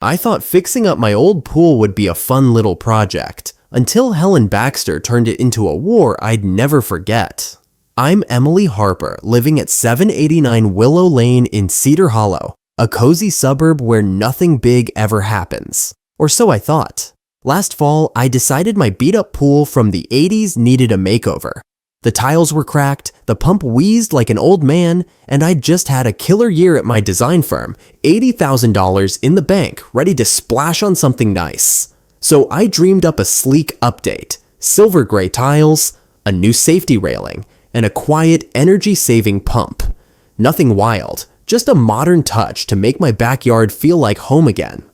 I thought fixing up my old pool would be a fun little project, until Helen Baxter turned it into a war I'd never forget. I'm Emily Harper, living at 789 Willow Lane in Cedar Hollow, a cozy suburb where nothing big ever happens. Or so I thought. Last fall, I decided my beat-up pool from the 80s needed a makeover. The tiles were cracked, the pump wheezed like an old man, and I'd just had a killer year at my design firm, $80,000 in the bank, ready to splash on something nice. So I dreamed up a sleek update, silver gray tiles, a new safety railing, and a quiet, energy-saving pump. Nothing wild, just a modern touch to make my backyard feel like home again.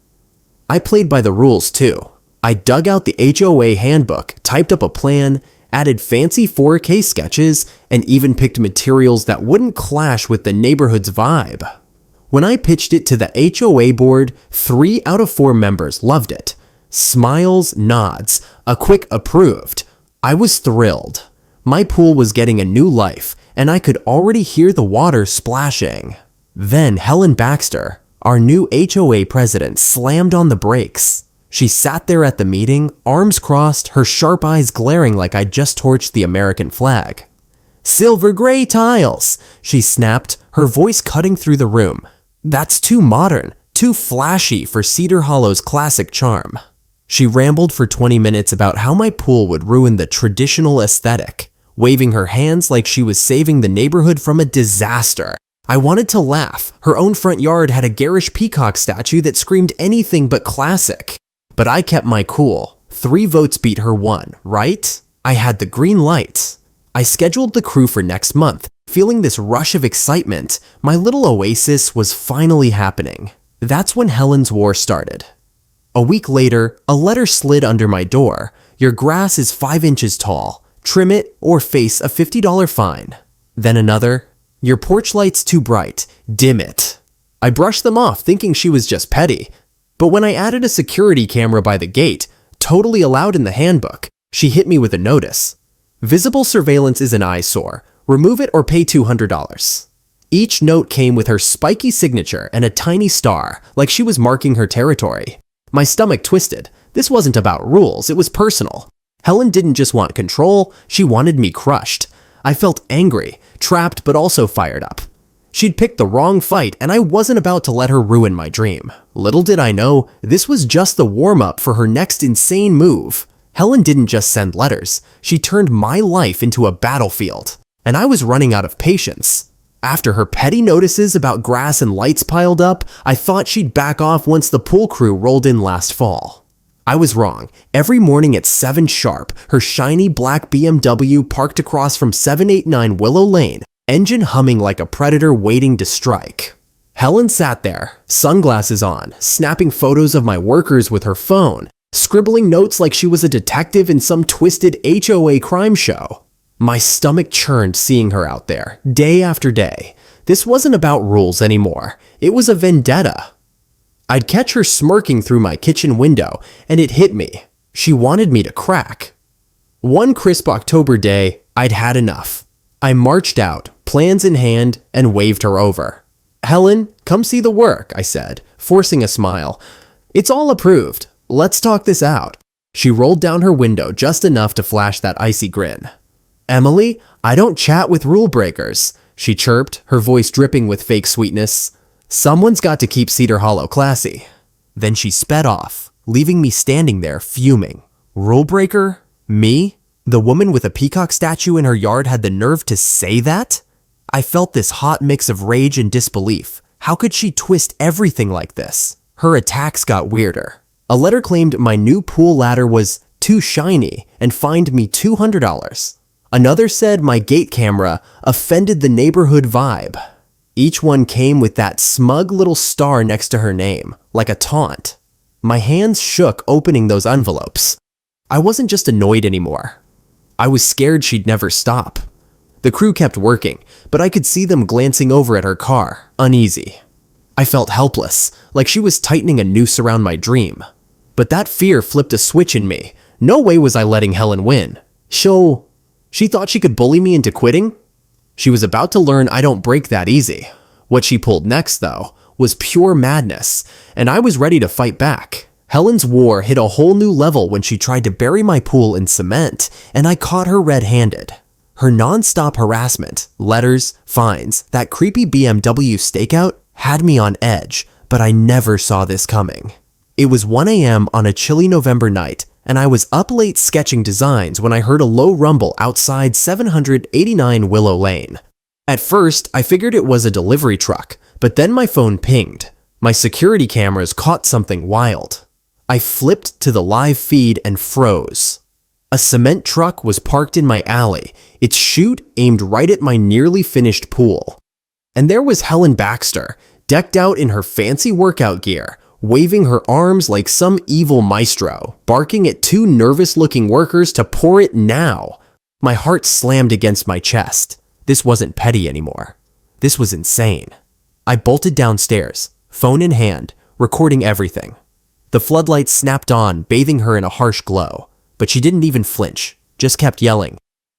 I played by the rules too. I dug out the HOA handbook, typed up a plan, added fancy 4K sketches, and even picked materials that wouldn't clash with the neighborhood's vibe. When I pitched it to the HOA board, 3 out of 4 members loved it. Smiles, nods, a quick approved. I was thrilled. My pool was getting a new life, and I could already hear the water splashing. Then Helen Baxter, our new HOA president, slammed on the brakes. She sat there at the meeting, arms crossed, her sharp eyes glaring like I'd just torched the American flag. "Silver gray tiles," she snapped, her voice cutting through the room. "That's too modern, too flashy for Cedar Hollow's classic charm." She rambled for 20 minutes about how my pool would ruin the traditional aesthetic, waving her hands like she was saving the neighborhood from a disaster. I wanted to laugh. Her own front yard had a garish peacock statue that screamed anything but classic. But I kept my cool. 3 votes beat her 1, right? I had the green light. I scheduled the crew for next month, feeling this rush of excitement. My little oasis was finally happening. That's when Helen's war started. A week later, a letter slid under my door. "Your grass is 5 inches tall. Trim it or face a $50 fine." Then another, "Your porch light's too bright. Dim it." I brushed them off thinking she was just petty. But when I added a security camera by the gate, totally allowed in the handbook, she hit me with a notice. "Visible surveillance is an eyesore. Remove it or pay $200. Each note came with her spiky signature and a tiny star, like she was marking her territory. My stomach twisted. This wasn't about rules, it was personal. Helen didn't just want control, she wanted me crushed. I felt angry, trapped but also fired up. She'd picked the wrong fight, and I wasn't about to let her ruin my dream. Little did I know, this was just the warm-up for her next insane move. Helen didn't just send letters, she turned my life into a battlefield. And I was running out of patience. After her petty notices about grass and lights piled up, I thought she'd back off once the pool crew rolled in last fall. I was wrong. Every morning at 7 sharp, her shiny black BMW parked across from 789 Willow Lane, engine humming like a predator waiting to strike. Helen sat there, sunglasses on, snapping photos of my workers with her phone, scribbling notes like she was a detective in some twisted HOA crime show. My stomach churned seeing her out there, day after day. This wasn't about rules anymore. It was a vendetta. I'd catch her smirking through my kitchen window, and it hit me. She wanted me to crack. One crisp October day, I'd had enough. I marched out, plans in hand, and waved her over. "Helen, come see the work," I said, forcing a smile. "It's all approved. Let's talk this out." She rolled down her window just enough to flash that icy grin. "Emily, I don't chat with rule breakers," she chirped, her voice dripping with fake sweetness. "Someone's got to keep Cedar Hollow classy." Then she sped off, leaving me standing there fuming. Rule breaker? Me? The woman with a peacock statue in her yard had the nerve to say that? I felt this hot mix of rage and disbelief. How could she twist everything like this? Her attacks got weirder. A letter claimed my new pool ladder was too shiny and fined me $200. Another said my gate camera offended the neighborhood vibe. Each one came with that smug little star next to her name, like a taunt. My hands shook opening those envelopes. I wasn't just annoyed anymore. I was scared she'd never stop. The crew kept working, but I could see them glancing over at her car, uneasy. I felt helpless, like she was tightening a noose around my dream. But that fear flipped a switch in me. No way was I letting Helen win. She thought she could bully me into quitting? She was about to learn I don't break that easy. What she pulled next, though, was pure madness, and I was ready to fight back. Helen's war hit a whole new level when she tried to bury my pool in cement, and I caught her red-handed. Her non-stop harassment, letters, fines, that creepy BMW stakeout had me on edge, but I never saw this coming. It was 1 a.m. on a chilly November night, and I was up late sketching designs when I heard a low rumble outside 789 Willow Lane. At first, I figured it was a delivery truck, but then my phone pinged. My security cameras caught something wild. I flipped to the live feed and froze. A cement truck was parked in my alley, its chute aimed right at my nearly finished pool. And there was Helen Baxter, decked out in her fancy workout gear, waving her arms like some evil maestro, barking at two nervous-looking workers to pour it now. My heart slammed against my chest. This wasn't petty anymore. This was insane. I bolted downstairs, phone in hand, recording everything. The floodlights snapped on, bathing her in a harsh glow, but she didn't even flinch, just kept yelling,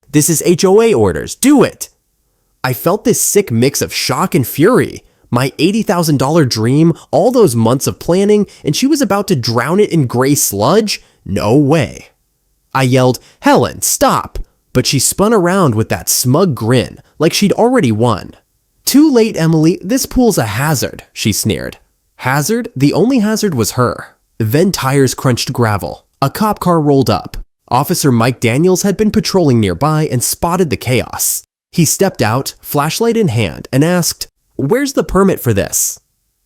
"This is HOA orders, do it!" I felt this sick mix of shock and fury. My $80,000 dream, all those months of planning, and she was about to drown it in gray sludge? No way. I yelled, "Helen, stop!" But she spun around with that smug grin, like she'd already won. "Too late, Emily, this pool's a hazard," she sneered. Hazard? The only hazard was her. Then tires crunched gravel. A cop car rolled up. Officer Mike Daniels had been patrolling nearby and spotted the chaos. He stepped out, flashlight in hand, and asked, "Where's the permit for this?"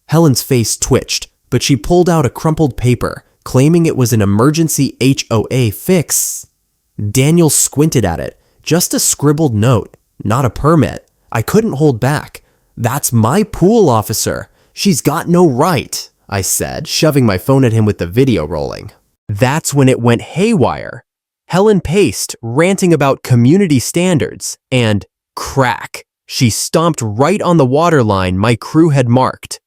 Helen's face twitched, but she pulled out a crumpled paper, claiming it was an emergency HOA fix. Daniels squinted at it. Just a scribbled note, not a permit. I couldn't hold back. "That's my pool, officer. She's got no right," I said, shoving my phone at him with the video rolling. That's when it went haywire. Helen paced, ranting about community standards, and crack. She stomped right on the waterline my crew had marked.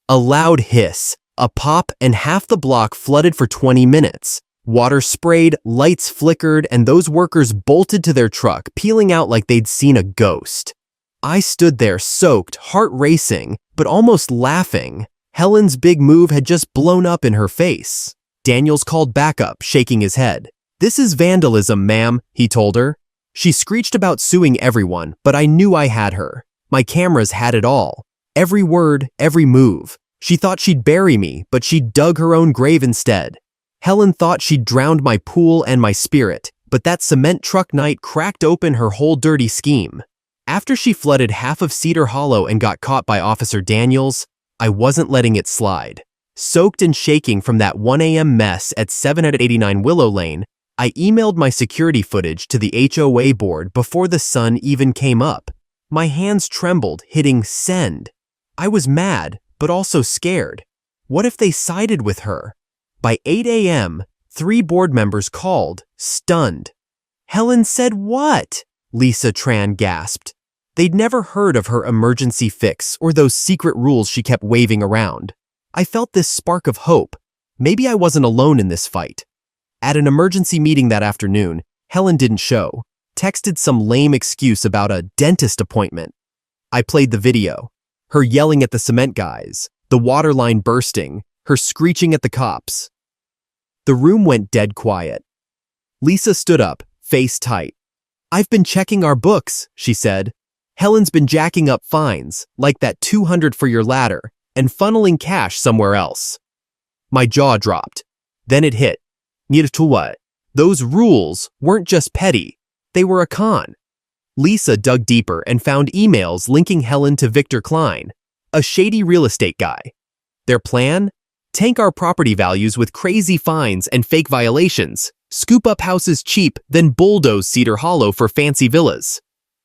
A loud hiss, a pop, and half the block flooded for 20 minutes. Water sprayed, lights flickered, and those workers bolted to their truck, peeling out like they'd seen a ghost. I stood there soaked, heart racing, but almost laughing. Helen's big move had just blown up in her face. Daniels called backup, shaking his head. "This is vandalism, ma'am," he told her. She screeched about suing everyone, but I knew I had her. My cameras had it all. Every word, every move. She thought she'd bury me, but she dug her own grave instead. Helen thought she'd drowned my pool and my spirit, but that cement truck night cracked open her whole dirty scheme. After she flooded half of Cedar Hollow and got caught by Officer Daniels, I wasn't letting it slide. Soaked and shaking from that 1 a.m. mess at 789 Willow Lane, I emailed my security footage to the HOA board before the sun even came up. My hands trembled, hitting send. I was mad, but also scared. What if they sided with her? By 8 a.m., 3 board members called, stunned. "Helen said what?" Lisa Tran gasped. They'd never heard of her emergency fix or those secret rules she kept waving around. I felt this spark of hope. Maybe I wasn't alone in this fight. At an emergency meeting that afternoon, Helen didn't show, texted some lame excuse about a dentist appointment. I played the video. Her yelling at the cement guys, the water line bursting, her screeching at the cops. The room went dead quiet. Lisa stood up, face tight. "I've been checking our books," she said. "Helen's been jacking up fines, like that $200 for your ladder, and funneling cash somewhere else." My jaw dropped. Then it hit. Near to what? Those rules weren't just petty. They were a con. Lisa dug deeper and found emails linking Helen to Victor Klein, a shady real estate guy. Their plan? Tank our property values with crazy fines and fake violations, scoop up houses cheap, then bulldoze Cedar Hollow for fancy villas.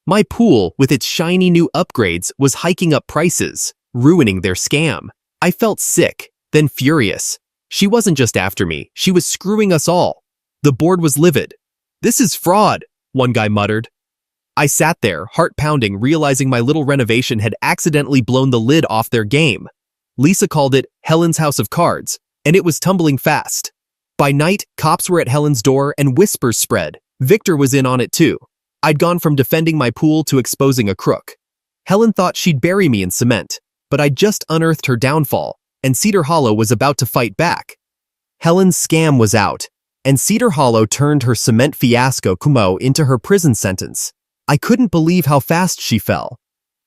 My pool, with its shiny new upgrades, was hiking up prices, ruining their scam. I felt sick, then furious. She wasn't just after me, she was screwing us all. The board was livid. "This is fraud," one guy muttered. I sat there, heart pounding, realizing my little renovation had accidentally blown the lid off their game. Lisa called it Helen's House of Cards, and it was tumbling fast. By night, cops were at Helen's door and whispers spread. Victor was in on it too. I'd gone from defending my pool to exposing a crook. Helen thought she'd bury me in cement. but I just unearthed her downfall, and Cedar Hollow was about to fight back. Helen's scam was out, and Cedar Hollow turned her cement fiasco Kumo into her prison sentence. I couldn't believe how fast she fell.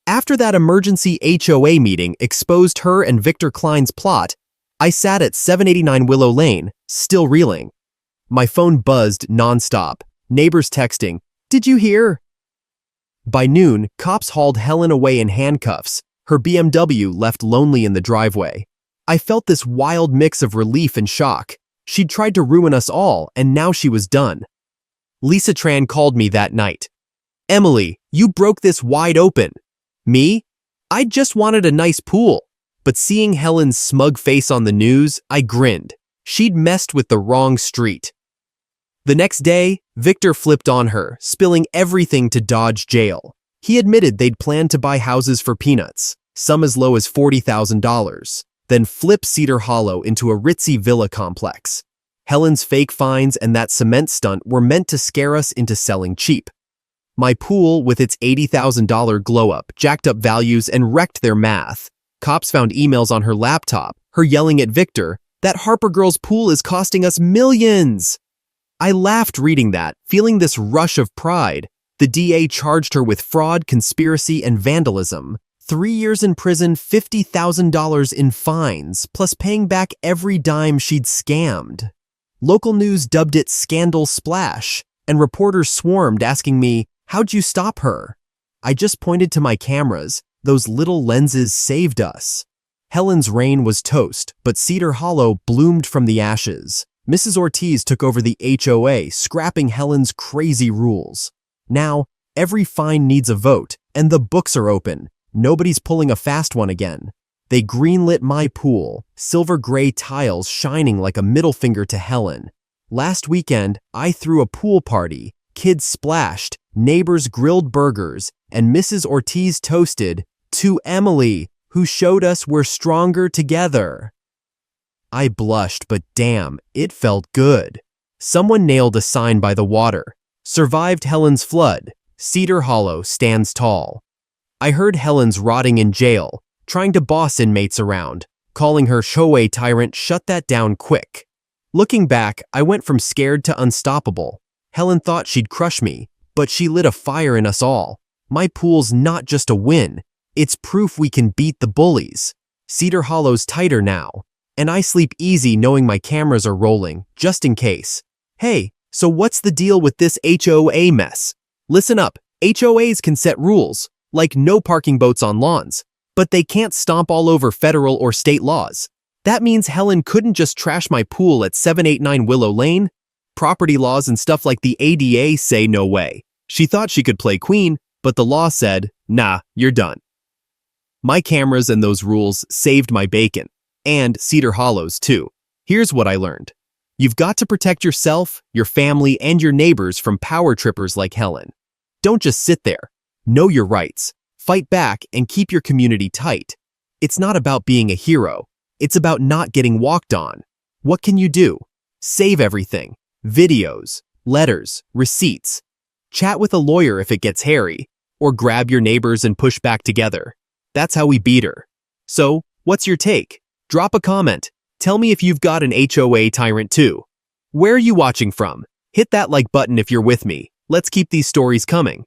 After that emergency HOA meeting exposed her and Victor Klein's plot, I sat at 789 Willow Lane, still reeling. My phone buzzed nonstop, neighbors texting, "Did you hear?" By noon, cops hauled Helen away in handcuffs, her BMW left lonely in the driveway. I felt this wild mix of relief and shock. She'd tried to ruin us all, and now she was done. Lisa Tran called me that night. "Emily, you broke this wide open." Me? I just wanted a nice pool. But seeing Helen's smug face on the news, I grinned. She'd messed with the wrong street. The next day, Victor flipped on her, spilling everything to dodge jail. He admitted they'd planned to buy houses for peanuts, some as low as $40,000, then flip Cedar Hollow into a ritzy villa complex. Helen's fake fines and that cement stunt were meant to scare us into selling cheap. My pool, with its $80,000 glow-up, jacked up values and wrecked their math. Cops found emails on her laptop, her yelling at Victor, "That Harper girl's pool is costing us millions!" I laughed reading that, feeling this rush of pride. The DA charged her with fraud, conspiracy, and vandalism. 3 years in prison, $50,000 in fines, plus paying back every dime she'd scammed. Local news dubbed it Scandal Splash, and reporters swarmed asking me, "How'd you stop her?" I just pointed to my cameras. Those little lenses saved us. Helen's reign was toast, but Cedar Hollow bloomed from the ashes. Mrs. Ortiz took over the HOA, scrapping Helen's crazy rules. Now, every fine needs a vote, and the books are open. Nobody's pulling a fast one again. They greenlit my pool, silver-gray tiles shining like a middle finger to Helen. Last weekend, I threw a pool party. Kids splashed, neighbors grilled burgers, and Mrs. Ortiz toasted to Emily, who showed us we're stronger together. I blushed, but damn, it felt good. Someone nailed a sign by the water. Survived Helen's flood. Cedar Hollow stands tall. I heard Helen's rotting in jail, trying to boss inmates around, calling her HOA tyrant. Shut that down quick. Looking back, I went from scared to unstoppable. Helen thought she'd crush me, but she lit a fire in us all. My pool's not just a win. It's proof we can beat the bullies. Cedar Hollow's tighter now, and I sleep easy knowing my cameras are rolling, just in case. Hey, so what's the deal with this HOA mess? Listen up, HOAs can set rules, like no parking boats on lawns, but they can't stomp all over federal or state laws. That means Helen couldn't just trash my pool at 789 Willow Lane. Property laws and stuff like the ADA say no way. She thought she could play queen, but the law said, nah, you're done. My cameras and those rules saved my bacon, and Cedar Hollow's too. Here's what I learned. You've got to protect yourself, your family, and your neighbors from power trippers like Helen. Don't just sit there. Know your rights, fight back, and keep your community tight. It's not about being a hero. It's about not getting walked on. What can you do? Save everything. Videos, letters, receipts. Chat with a lawyer if it gets hairy, or grab your neighbors and push back together. That's how we beat her. So, what's your take? Drop a comment. Tell me if you've got an HOA tyrant too. Where are you watching from? Hit that like button if you're with me. Let's keep these stories coming.